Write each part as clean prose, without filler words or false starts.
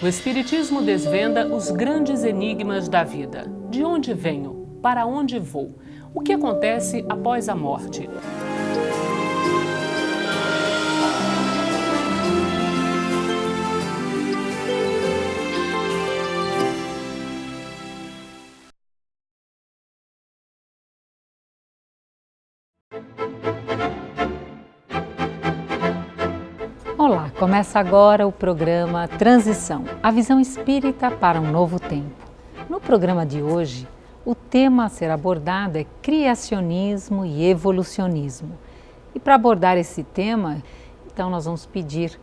O Espiritismo desvenda os grandes enigmas da vida. De onde venho? Para onde vou? O que acontece após a morte? Olá, começa agora o programa Transição, a visão espírita para um novo tempo. No programa de hoje, o tema a ser abordado é criacionismo e evolucionismo. E para abordar esse tema, então nós vamos pedir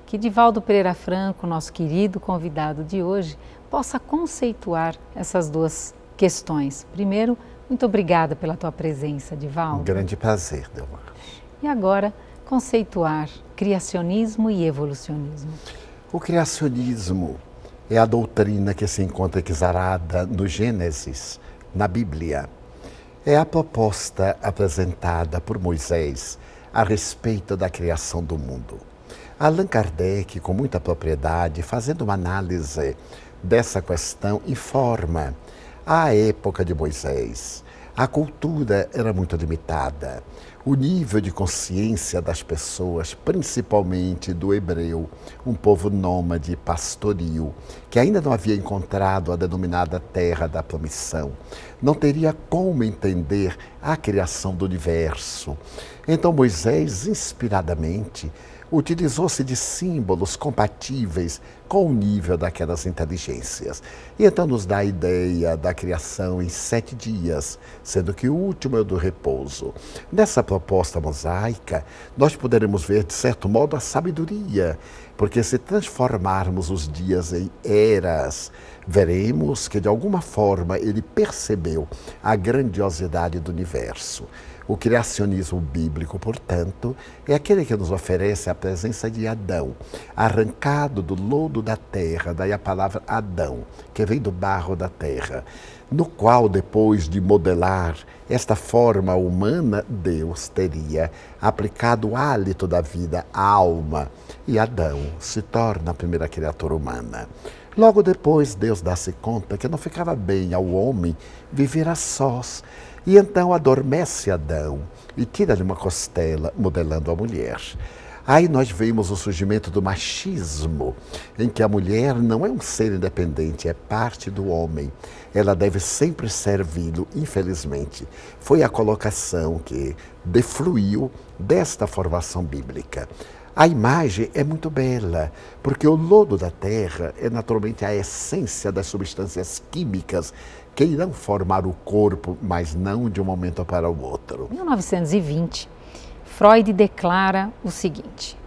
que Divaldo Pereira Franco, nosso querido convidado de hoje, possa conceituar essas duas questões. Primeiro, muito obrigada pela tua presença, Divaldo. Um grande prazer, Delmar. E agora, conceituar criacionismo e evolucionismo. O criacionismo é a doutrina que se encontra exarada no Gênesis, na Bíblia. É a proposta apresentada por Moisés a respeito da criação do mundo. Allan Kardec, com muita propriedade, fazendo uma análise dessa questão, informa: à época de Moisés, a cultura era muito limitada. O nível de consciência das pessoas, principalmente do hebreu, um povo nômade pastoril, que ainda não havia encontrado a denominada Terra da Promissão, não teria como entender a criação do universo. Então Moisés, inspiradamente, utilizou-se de símbolos compatíveis com o nível daquelas inteligências. E então nos dá a ideia da criação em 7 dias, sendo que o último é o do repouso. Nessa proposta mosaica, nós poderemos ver, de certo modo, a sabedoria, porque se transformarmos os dias em eras, veremos que, de alguma forma, ele percebeu a grandiosidade do universo. O criacionismo bíblico, portanto, é aquele que nos oferece a presença de Adão, arrancado do lodo da terra, daí a palavra Adão, que vem do barro da terra, no qual, depois de modelar esta forma humana, Deus teria aplicado o hálito da vida à alma, e Adão se torna a primeira criatura humana. Logo depois, Deus dá-se conta que não ficava bem ao homem viver a sós, e então adormece Adão e tira-lhe uma costela, modelando a mulher. Aí nós vemos o surgimento do machismo, em que a mulher não é um ser independente, é parte do homem. Ela deve sempre servi-lo, infelizmente. Foi a colocação que defluiu desta formação bíblica. A imagem é muito bela, porque o lodo da terra é naturalmente a essência das substâncias químicas que irão formar o corpo, mas não de um momento para o outro. Em 1920, Freud declara o seguinte,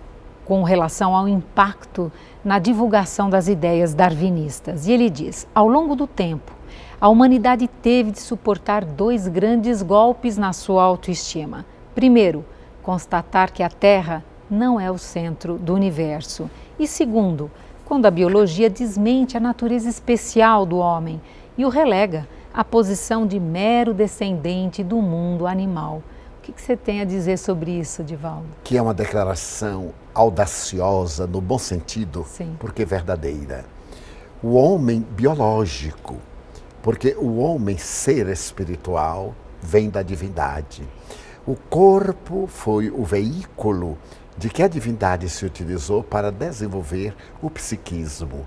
com relação ao impacto na divulgação das ideias darwinistas. E ele diz: ao longo do tempo, a humanidade teve de suportar 2 grandes golpes na sua autoestima. Primeiro, constatar que a Terra não é o centro do universo. E segundo, quando a biologia desmente a natureza especial do homem e o relega à posição de mero descendente do mundo animal. O que você tem a dizer sobre isso, Divaldo? Que é uma declaração audaciosa, no bom sentido, Sim. Porque verdadeira. O homem biológico, porque o homem ser espiritual vem da divindade. O corpo foi o veículo de que a divindade se utilizou para desenvolver o psiquismo.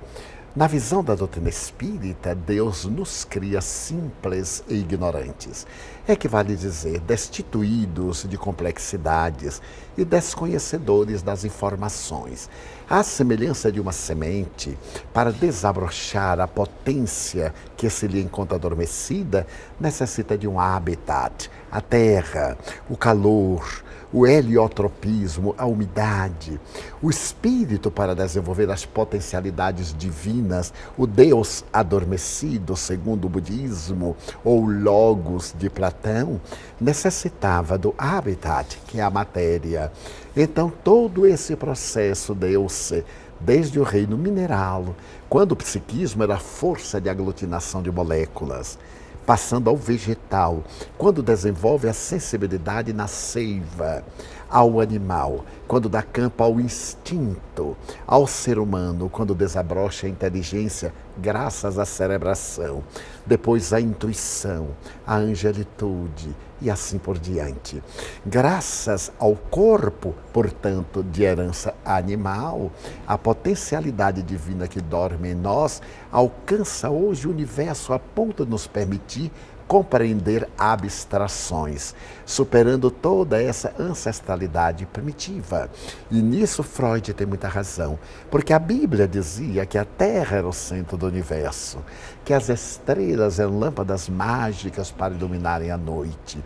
Na visão da doutrina espírita, Deus nos cria simples e ignorantes. É que vale dizer, destituídos de complexidades e desconhecedores das informações. À semelhança de uma semente, para desabrochar a potência que se lhe encontra adormecida, necessita de um habitat, a terra, o calor, o heliotropismo, a umidade, o espírito para desenvolver as potencialidades divinas, o Deus adormecido, segundo o budismo, ou Logos de Platão, necessitava do habitat, que é a matéria. Então, todo esse processo deu-se desde o reino mineral, quando o psiquismo era a força de aglutinação de moléculas, passando ao vegetal, quando desenvolve a sensibilidade na seiva, ao animal, quando dá campo ao instinto, ao ser humano, quando desabrocha a inteligência, graças à cerebração, depois a intuição, a angelitude e assim por diante. Graças ao corpo, portanto, de herança animal, a potencialidade divina que dorme em nós alcança hoje o universo a ponto de nos permitir compreender abstrações, superando toda essa ancestralidade primitiva. E nisso Freud tem muita razão, porque a Bíblia dizia que a Terra era o centro do universo, que as estrelas eram lâmpadas mágicas para iluminarem a noite,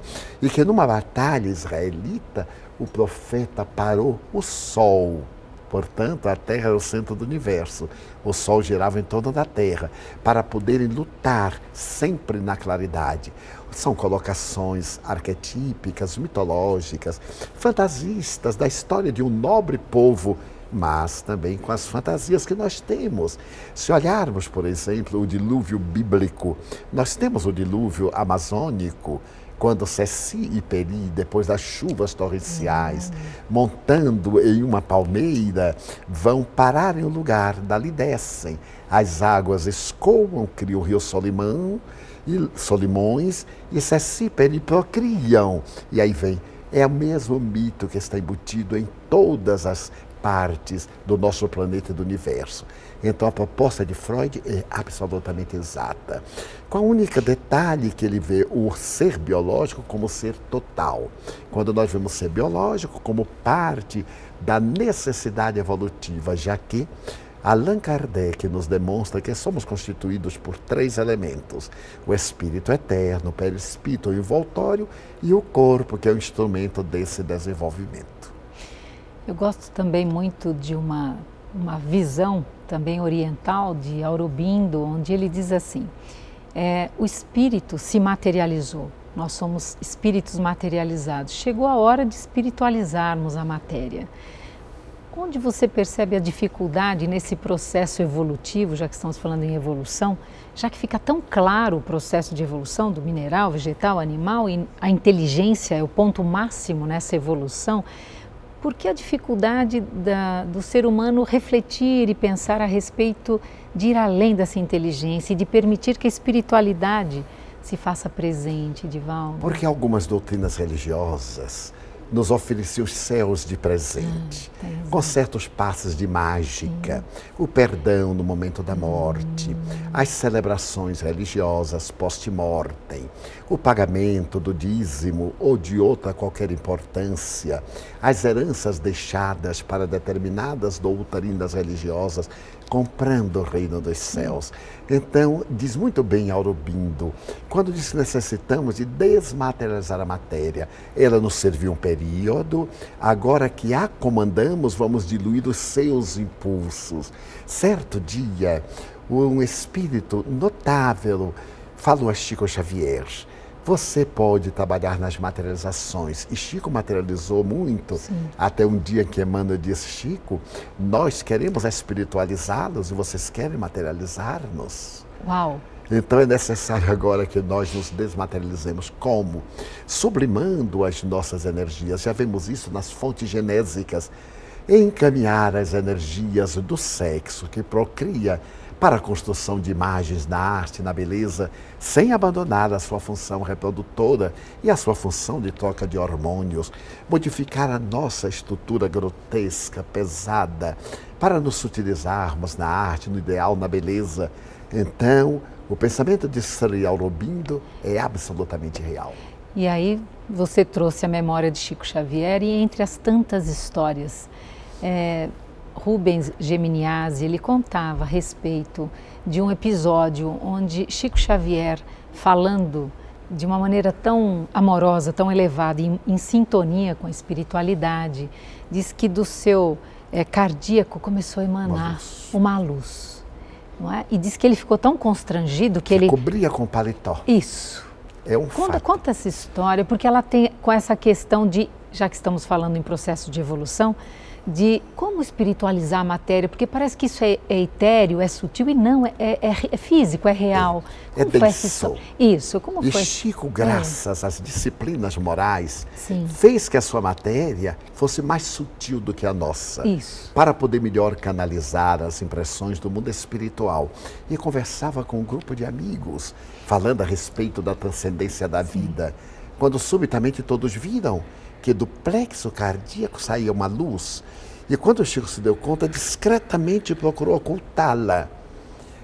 e que numa batalha israelita o profeta parou o sol. Portanto, a Terra era o centro do universo. O Sol girava em torno da Terra para poderem lutar sempre na claridade. São colocações arquetípicas, mitológicas, fantasistas da história de um nobre povo, mas também com as fantasias que nós temos. Se olharmos, por exemplo, o dilúvio bíblico, nós temos o dilúvio amazônico, quando Ceci e Peri, depois das chuvas torrenciais, montando em uma palmeira, vão parar em um lugar, dali descem. As águas escoam, criam o rio Solimões, e Ceci e Peri procriam. E aí vem, é o mesmo mito que está embutido em todas as partes do nosso planeta e do universo. Então a proposta de Freud é absolutamente exata, com o único detalhe que ele vê o ser biológico como ser total, quando nós vemos ser biológico como parte da necessidade evolutiva, já que Allan Kardec nos demonstra que somos constituídos por 3 elementos: o espírito eterno, o perispírito, o envoltório, e o corpo, que é o instrumento desse desenvolvimento. Eu gosto também muito de uma visão também oriental de Aurobindo, onde ele diz assim, o espírito se materializou, nós somos espíritos materializados, chegou a hora de espiritualizarmos a matéria. Onde você percebe a dificuldade nesse processo evolutivo, já que estamos falando em evolução, já que fica tão claro o processo de evolução do mineral, vegetal, animal, e a inteligência é o ponto máximo nessa evolução, por que a dificuldade do ser humano refletir e pensar a respeito de ir além dessa inteligência e de permitir que a espiritualidade se faça presente, Divaldo? Porque algumas doutrinas religiosas nos ofereciam os céus de presente, com certos passos de mágica, o perdão no momento da morte, as celebrações religiosas post-mortem, o pagamento do dízimo ou de outra qualquer importância, as heranças deixadas para determinadas doutrinas religiosas, comprando o reino dos céus. Então, diz muito bem Aurobindo, quando diz que necessitamos de desmaterializar a matéria, ela nos serviu um período, agora que a comandamos, vamos diluir os seus impulsos. Certo dia, um espírito notável falou a Chico Xavier: você pode trabalhar nas materializações. E Chico materializou muito. Sim. Até um dia que Emmanuel disse: Chico, nós queremos espiritualizá-los e vocês querem materializar-nos. Uau! Então é necessário agora que nós nos desmaterializemos. Como? Sublimando as nossas energias. Já vemos isso nas fontes genésicas. Encaminhar as energias do sexo que procria para a construção de imagens na arte, na beleza, sem abandonar a sua função reprodutora e a sua função de troca de hormônios, modificar a nossa estrutura grotesca, pesada, para nos sutilizarmos na arte, no ideal, na beleza. Então, o pensamento de Sri Aurobindo é absolutamente real. E aí você trouxe a memória de Chico Xavier, e entre as tantas histórias, Rubens Geminiasi, ele contava a respeito de um episódio onde Chico Xavier, falando de uma maneira tão amorosa, tão elevada, em sintonia com a espiritualidade, diz que do seu cardíaco começou a emanar uma luz. Não é? E diz que ele ficou tão constrangido que ele... cobria com paletó. Isso. É um fato. Conta essa história, porque ela tem com essa questão de já que estamos falando em processo de evolução, de como espiritualizar a matéria, porque parece que isso é etéreo, é sutil e não, é físico, é real. É denso. Isso, como e foi? Chico, graças às disciplinas morais, Sim. fez que a sua matéria fosse mais sutil do que a nossa. Isso. Para poder melhor canalizar as impressões do mundo espiritual. E conversava com um grupo de amigos, falando a respeito da transcendência da vida. Quando subitamente todos viram que do plexo cardíaco saía uma luz, e quando o Chico se deu conta, discretamente procurou ocultá-la,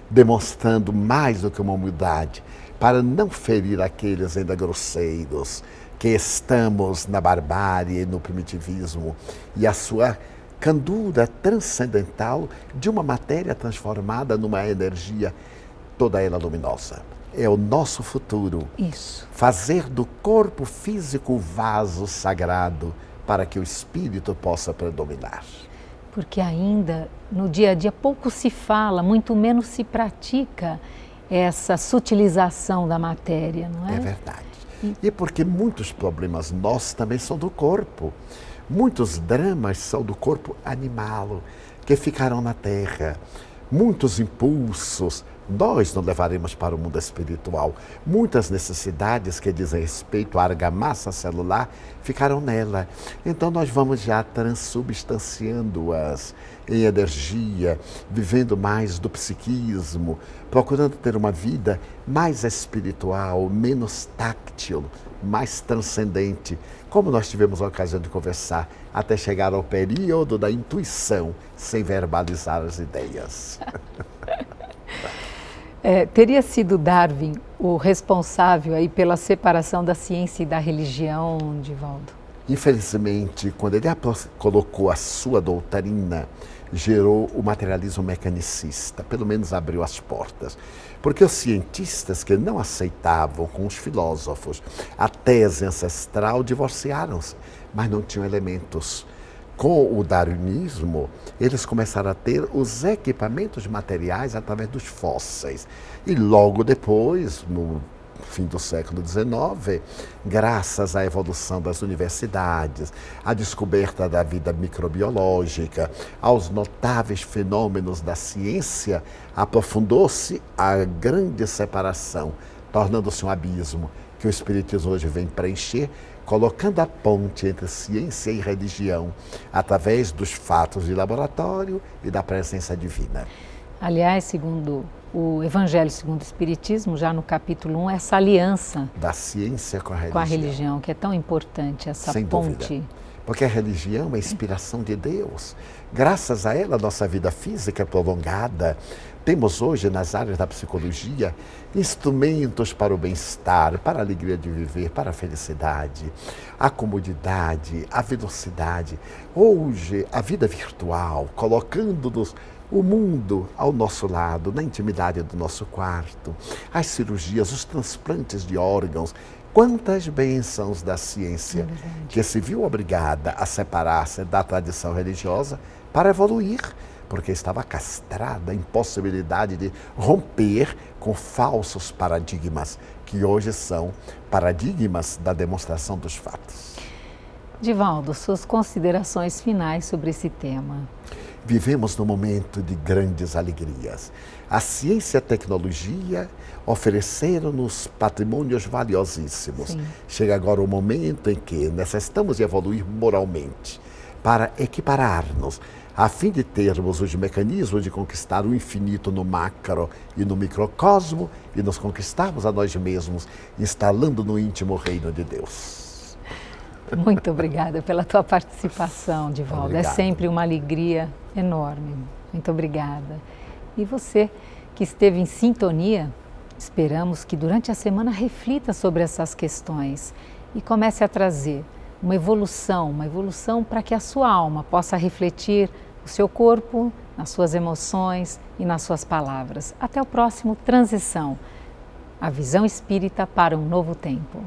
demonstrando mais do que uma humildade, para não ferir aqueles ainda grosseiros, que estamos na barbárie e no primitivismo, e a sua candura transcendental de uma matéria transformada numa energia, toda ela luminosa. É o nosso futuro. Isso. Fazer do corpo físico o vaso sagrado para que o espírito possa predominar. Porque ainda no dia a dia pouco se fala, muito menos se pratica essa sutilização da matéria, não é? É verdade. E porque muitos problemas nossos também são do corpo. Muitos dramas são do corpo animal, que ficaram na terra. Muitos impulsos nós não levaremos para o mundo espiritual. Muitas necessidades que dizem respeito à argamassa celular ficaram nela. Então nós vamos já transubstanciando-as em energia, vivendo mais do psiquismo, procurando ter uma vida mais espiritual, menos táctil, mais transcendente, como nós tivemos a ocasião de conversar, até chegar ao período da intuição, sem verbalizar as ideias. Teria sido Darwin o responsável aí pela separação da ciência e da religião, Divaldo? Infelizmente, quando ele colocou a sua doutrina, gerou o materialismo mecanicista, pelo menos abriu as portas. Porque os cientistas que não aceitavam com os filósofos a tese ancestral divorciaram-se, mas não tinham elementos. Com o darwinismo, eles começaram a ter os equipamentos materiais através dos fósseis. E logo depois, no fim do século XIX, graças à evolução das universidades, à descoberta da vida microbiológica, aos notáveis fenômenos da ciência, aprofundou-se a grande separação, tornando-se um abismo que o Espiritismo hoje vem preencher, colocando a ponte entre ciência e religião, através dos fatos de laboratório e da presença divina. Aliás, segundo o Evangelho segundo o Espiritismo, já no capítulo 1, essa aliança da ciência com a religião, que é tão importante, essa sem ponte. Dúvida. Porque a religião é a inspiração de Deus. Graças a ela, nossa vida física é prolongada. Temos hoje, nas áreas da psicologia, instrumentos para o bem-estar, para a alegria de viver, para a felicidade, a comodidade, a velocidade. Hoje, a vida virtual, colocando-nos o mundo ao nosso lado, na intimidade do nosso quarto, as cirurgias, os transplantes de órgãos, quantas bênçãos da ciência que se viu obrigada a separar-se da tradição religiosa para evoluir, porque estava castrada a impossibilidade de romper com falsos paradigmas, que hoje são paradigmas da demonstração dos fatos. Divaldo, suas considerações finais sobre esse tema. Vivemos num momento de grandes alegrias. A ciência e a tecnologia ofereceram-nos patrimônios valiosíssimos. Sim. Chega agora o momento em que necessitamos evoluir moralmente para equiparar-nos, a fim de termos os mecanismos de conquistar o infinito no macro e no microcosmo e nos conquistarmos a nós mesmos, instalando no íntimo o reino de Deus. Muito obrigada pela tua participação, Divaldo. Obrigado. É sempre uma alegria enorme. Muito obrigada. E você que esteve em sintonia, esperamos que durante a semana reflita sobre essas questões e comece a trazer uma evolução para que a sua alma possa refletir o seu corpo, nas suas emoções e nas suas palavras. Até o próximo Transição, a visão espírita para um novo tempo.